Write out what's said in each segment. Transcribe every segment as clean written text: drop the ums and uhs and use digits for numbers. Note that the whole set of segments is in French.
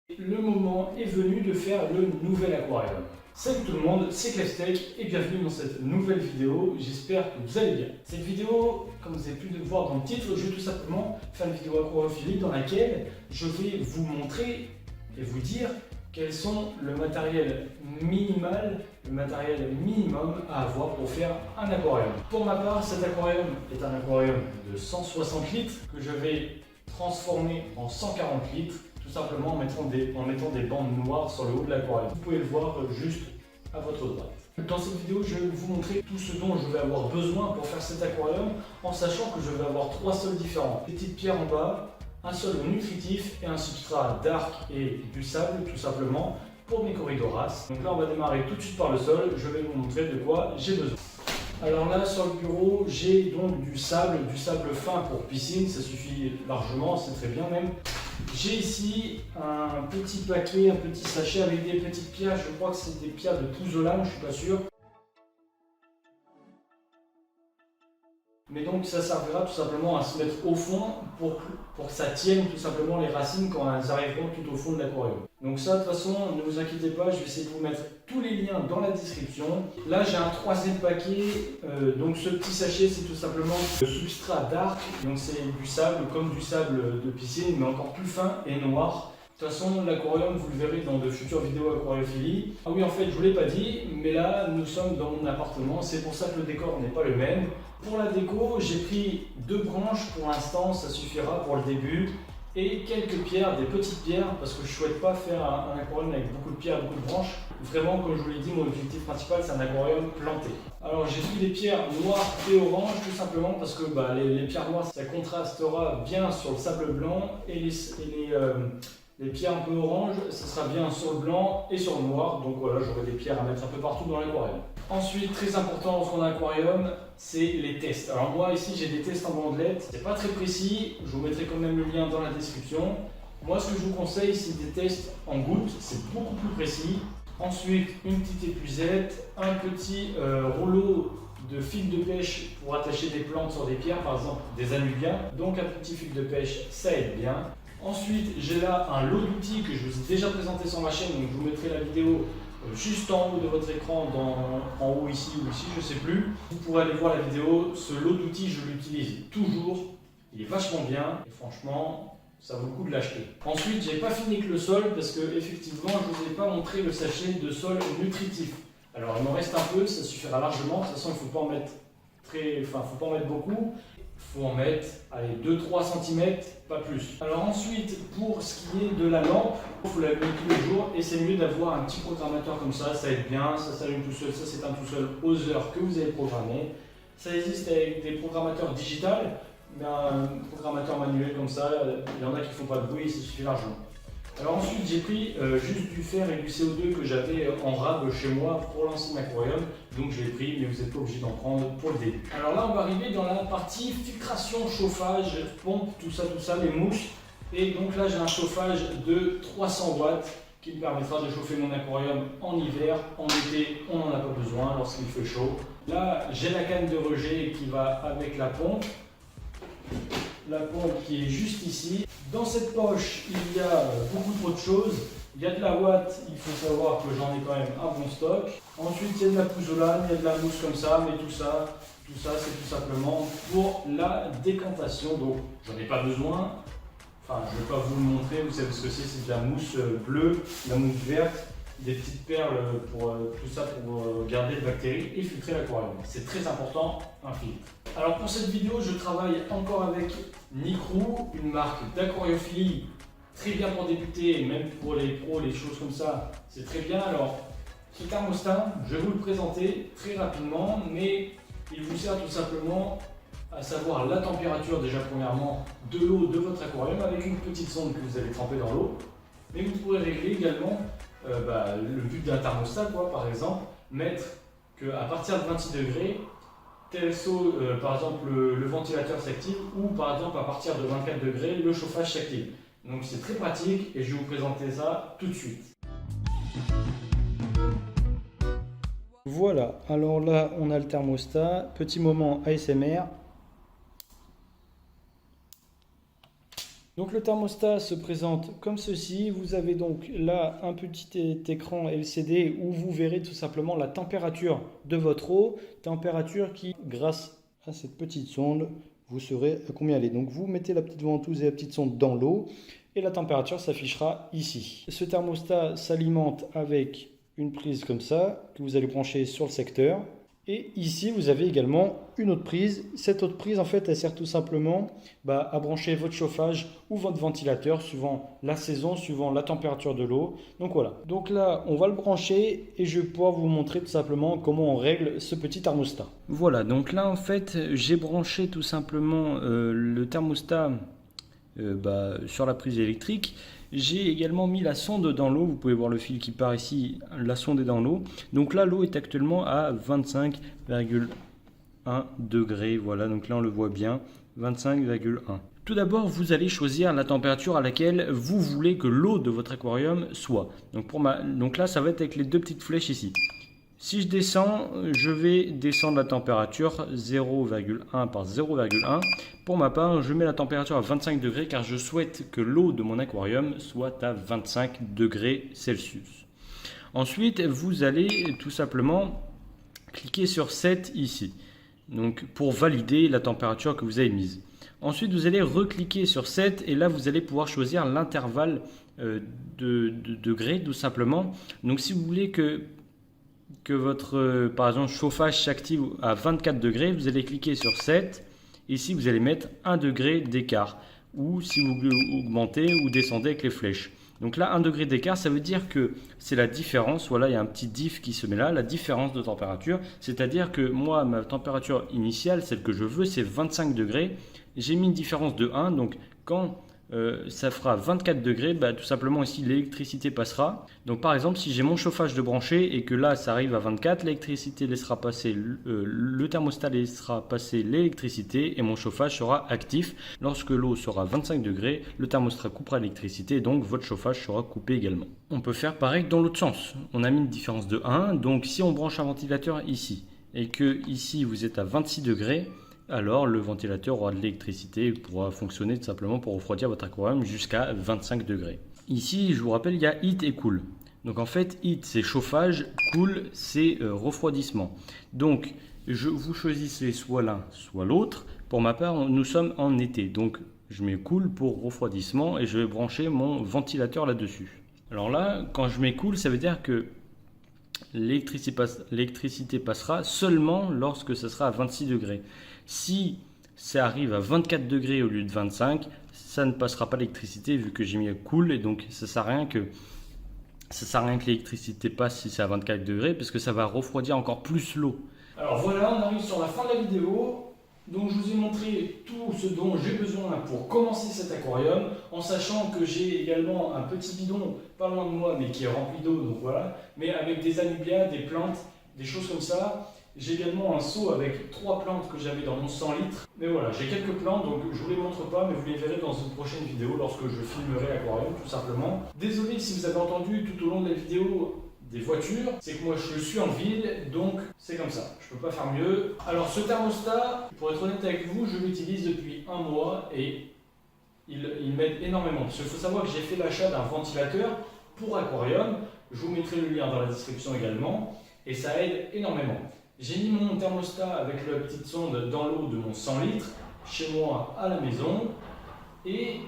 Le moment est venu de faire le nouvel aquarium. Salut tout le monde, c'est Clefstech et bienvenue dans cette nouvelle vidéo, j'espère que vous allez bien. Cette vidéo, comme vous avez pu le voir dans le titre, je vais tout simplement faire une vidéo aquariophilie dans laquelle je vais vous montrer et vous dire quels sont le matériel minimal, le matériel minimum à avoir pour faire un aquarium. Pour ma part, cet aquarium est un aquarium de 160 litres que je vais transformer en 140 litres. Tout simplement en mettant des bandes noires sur le haut de l'aquarium. Vous pouvez le voir juste à votre droite. Dans cette vidéo, je vais vous montrer tout ce dont je vais avoir besoin pour faire cet aquarium, en sachant que je vais avoir trois sols différents. Des petites pierres en bas, un sol nutritif et un substrat dark et du sable, tout simplement, pour mes corydoras. Donc là, on va démarrer tout de suite par le sol. Je vais vous montrer de quoi j'ai besoin. Alors là, sur le bureau, j'ai donc du sable fin pour piscine, ça suffit largement, c'est très bien même. J'ai ici un petit paquet, un petit sachet avec des petites pierres, je crois que c'est des pierres de pouzzolane, je suis pas sûr. Mais donc ça servira tout simplement à se mettre au fond pour que ça tienne tout simplement les racines quand elles arriveront tout au fond de l'aquarium. Donc ça, de toute façon, ne vous inquiétez pas, je vais essayer de vous mettre tous les liens dans la description. Là, j'ai un troisième paquet, donc ce petit sachet, c'est tout simplement le substrat dark. Donc c'est du sable, comme du sable de piscine, mais encore plus fin et noir. De toute façon, l'aquarium, vous le verrez dans de futures vidéos aquariophilie. Ah oui, en fait, je ne vous l'ai pas dit, mais là, nous sommes dans mon appartement. C'est pour ça que le décor n'est pas le même. Pour la déco, j'ai pris 2 branches pour l'instant, ça suffira pour le début. Et quelques pierres, des petites pierres, parce que je ne souhaite pas faire un aquarium avec beaucoup de pierres, beaucoup de branches. Vraiment, comme je vous l'ai dit, mon objectif principal, c'est un aquarium planté. Alors, j'ai pris des pierres noires et oranges, tout simplement parce que les pierres noires, ça contrastera bien sur le sable blanc et les pierres un peu oranges, ça sera bien sur le blanc et sur le noir. Donc voilà, j'aurai des pierres à mettre un peu partout dans l'aquarium. Ensuite, très important dans son aquarium, c'est les tests. Alors moi ici j'ai des tests en bandelette, c'est pas très précis, je vous mettrai quand même le lien dans la description. Moi ce que je vous conseille c'est des tests en gouttes, c'est beaucoup plus précis. Ensuite une petite épuisette, un petit rouleau de fil de pêche pour attacher des plantes sur des pierres, par exemple des anubias. Donc un petit fil de pêche, ça aide bien. Ensuite j'ai là un lot d'outils que je vous ai déjà présenté sur ma chaîne, donc je vous mettrai la vidéo juste en haut de votre écran, en haut ici ou ici, je ne sais plus. Vous pourrez aller voir la vidéo. Ce lot d'outils, je l'utilise toujours. Il est vachement bien et franchement, ça vaut le coup de l'acheter. Ensuite, j'ai pas fini que le sol parce que effectivement, je vous ai pas montré le sachet de sol nutritif. Alors, il m'en reste un peu, ça suffira largement. De toute façon, il faut pas en mettre faut pas en mettre beaucoup. Il faut en mettre 2-3 cm, pas plus. Alors ensuite, pour ce qui est de la lampe, il faut l'allumer tous les jours et c'est mieux d'avoir un petit programmateur comme ça aide bien, ça s'allume tout seul, ça s'éteint tout seul aux heures que vous avez programmées. Ça existe avec des programmateurs digitaux, mais un programmateur manuel comme ça, il y en a qui ne font pas de bruit, ça suffit largement. Alors ensuite j'ai pris juste du fer et du CO2 que j'avais en rab chez moi pour lancer mon aquarium, donc je l'ai pris mais vous n'êtes pas obligé d'en prendre pour le début. Alors là on va arriver dans la partie filtration, chauffage, pompe, tout ça, les mousses. Et donc là j'ai un chauffage de 300 watts qui me permettra de chauffer mon aquarium en hiver, en été on n'en a pas besoin lorsqu'il fait chaud. Là j'ai la canne de rejet qui va avec la pompe qui est juste ici. Dans cette poche, il y a beaucoup trop de choses. Il y a de la ouate, il faut savoir que j'en ai quand même un bon stock. Ensuite, il y a de la pouzzolane, il y a de la mousse comme ça, mais tout ça c'est tout simplement pour la décantation. Donc, j'en ai pas besoin. Enfin, je ne vais pas vous le montrer, vous savez ce que c'est de la mousse bleue, de la mousse verte, des petites perles pour tout ça pour garder les bactéries et filtrer l'aquarium. C'est très important, un filtre. Alors pour cette vidéo, je travaille encore avec Nicrou, une marque d'aquariophilie très bien pour débuter, même pour les pros, les choses comme ça, c'est très bien. Alors, ce thermostat, je vais vous le présenter très rapidement, mais il vous sert tout simplement à savoir la température déjà premièrement de l'eau de votre aquarium avec une petite sonde que vous allez tremper dans l'eau. Mais vous pourrez régler également le but d'un thermostat, par exemple, mettre qu'à partir de 26 degrés, tel saut, par exemple, le ventilateur s'active ou par exemple à partir de 24 degrés, le chauffage s'active. Donc c'est très pratique et je vais vous présenter ça tout de suite. Voilà, alors là on a le thermostat, petit moment ASMR. Donc le thermostat se présente comme ceci. Vous avez donc là un petit écran LCD où vous verrez tout simplement la température de votre eau. Température qui, grâce à cette petite sonde, vous saurez à combien elle est. Donc vous mettez la petite ventouse et la petite sonde dans l'eau et la température s'affichera ici. Ce thermostat s'alimente avec une prise comme ça que vous allez brancher sur le secteur. Et ici, vous avez également une autre prise. Cette autre prise, en fait, elle sert tout simplement à brancher votre chauffage ou votre ventilateur suivant la saison, suivant la température de l'eau. Donc voilà. Donc là, on va le brancher et je vais pouvoir vous montrer tout simplement comment on règle ce petit thermostat. Voilà, donc là, en fait, j'ai branché tout simplement le thermostat sur la prise électrique. J'ai également mis la sonde dans l'eau, vous pouvez voir le fil qui part ici, la sonde est dans l'eau. Donc là l'eau est actuellement à 25,1 degrés, voilà, donc là on le voit bien, 25,1. Tout d'abord vous allez choisir la température à laquelle vous voulez que l'eau de votre aquarium soit. Donc là ça va être avec les deux petites flèches ici. Si je descends, je vais descendre la température 0,1 par 0,1. Pour ma part, je mets la température à 25 degrés car je souhaite que l'eau de mon aquarium soit à 25 degrés Celsius. Ensuite, vous allez tout simplement cliquer sur Set ici, donc pour valider la température que vous avez mise. Ensuite, vous allez recliquer sur Set et là, vous allez pouvoir choisir l'intervalle de degrés tout simplement. Donc, si vous voulez que votre, par exemple, chauffage s'active à 24 degrés, vous allez cliquer sur 7. Ici, vous allez mettre 1 degré d'écart. Ou si vous augmentez ou descendez avec les flèches. Donc là, 1 degré d'écart, ça veut dire que c'est la différence. Voilà, il y a un petit diff qui se met là, la différence de température. C'est-à-dire que moi, ma température initiale, celle que je veux, c'est 25 degrés. J'ai mis une différence de 1. Donc quand ça fera 24 degrés, tout simplement ici l'électricité passera. Donc par exemple si j'ai mon chauffage de branché et que là ça arrive à 24, l'électricité laissera passer, le thermostat laissera passer l'électricité et mon chauffage sera actif. Lorsque l'eau sera à 25 degrés, le thermostat coupera l'électricité et donc votre chauffage sera coupé également. On peut faire pareil dans l'autre sens. On a mis une différence de 1, donc si on branche un ventilateur ici et que ici vous êtes à 26 degrés, alors le ventilateur aura de l'électricité et pourra fonctionner tout simplement pour refroidir votre aquarium jusqu'à 25 degrés. Ici, je vous rappelle, il y a heat et cool. Donc en fait, heat c'est chauffage, cool c'est refroidissement. Donc vous choisissez soit l'un, soit l'autre. Pour ma part, nous sommes en été, donc je mets cool pour refroidissement et je vais brancher mon ventilateur là-dessus. Alors là, quand je mets cool, ça veut dire que l'électricité passera seulement lorsque ça sera à 26 degrés. Si ça arrive à 24 degrés au lieu de 25, ça ne passera pas l'électricité vu que j'ai mis cool et donc ça ne sert à rien que l'électricité passe si c'est à 24 degrés parce que ça va refroidir encore plus l'eau. Alors voilà, on arrive sur la fin de la vidéo. Donc je vous ai montré tout ce dont j'ai besoin pour commencer cet aquarium, en sachant que j'ai également un petit bidon pas loin de moi mais qui est rempli d'eau, donc voilà, mais avec des anubias, des plantes, des choses comme ça. J'ai également un seau avec 3 plantes que j'avais dans mon 100 litres. Mais voilà, j'ai quelques plantes, donc je ne vous les montre pas, mais vous les verrez dans une prochaine vidéo lorsque je filmerai l'aquarium, tout simplement. Désolé si vous avez entendu tout au long de la vidéo des voitures, c'est que moi je suis en ville, donc c'est comme ça, je peux pas faire mieux. Alors ce thermostat, pour être honnête avec vous, je l'utilise depuis 1 mois et il m'aide énormément. Parce qu'il faut savoir que j'ai fait l'achat d'un ventilateur pour aquarium, je vous mettrai le lien dans la description également, et ça aide énormément. J'ai mis mon thermostat avec la petite sonde dans l'eau de mon 100 litres, chez moi à la maison, et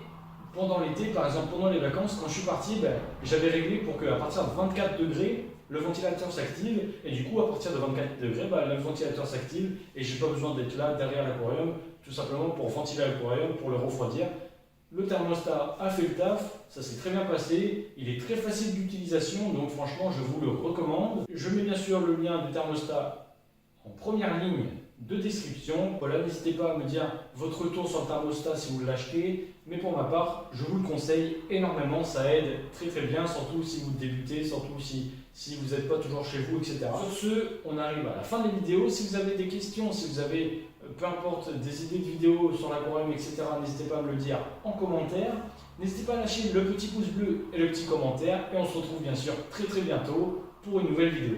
pendant l'été, par exemple pendant les vacances, quand je suis parti, j'avais réglé pour qu'à partir de 24 degrés, le ventilateur s'active, et du coup à partir de 24 degrés, le ventilateur s'active, et j'ai pas besoin d'être là derrière l'aquarium, tout simplement pour ventiler l'aquarium, pour le refroidir. Le thermostat a fait le taf, ça s'est très bien passé, il est très facile d'utilisation, donc franchement je vous le recommande. Je mets bien sûr le lien du thermostat en première ligne de description. Voilà, n'hésitez pas à me dire votre retour sur le thermostat si vous l'achetez, mais pour ma part, je vous le conseille énormément, ça aide très très bien, surtout si vous débutez, surtout si vous n'êtes pas toujours chez vous, etc. Sur ce, on arrive à la fin des vidéos. Si vous avez des questions, si vous avez, peu importe, des idées de vidéos sur l'aquarium, etc., n'hésitez pas à me le dire en commentaire. N'hésitez pas à lâcher le petit pouce bleu et le petit commentaire, et on se retrouve bien sûr très très bientôt pour une nouvelle vidéo.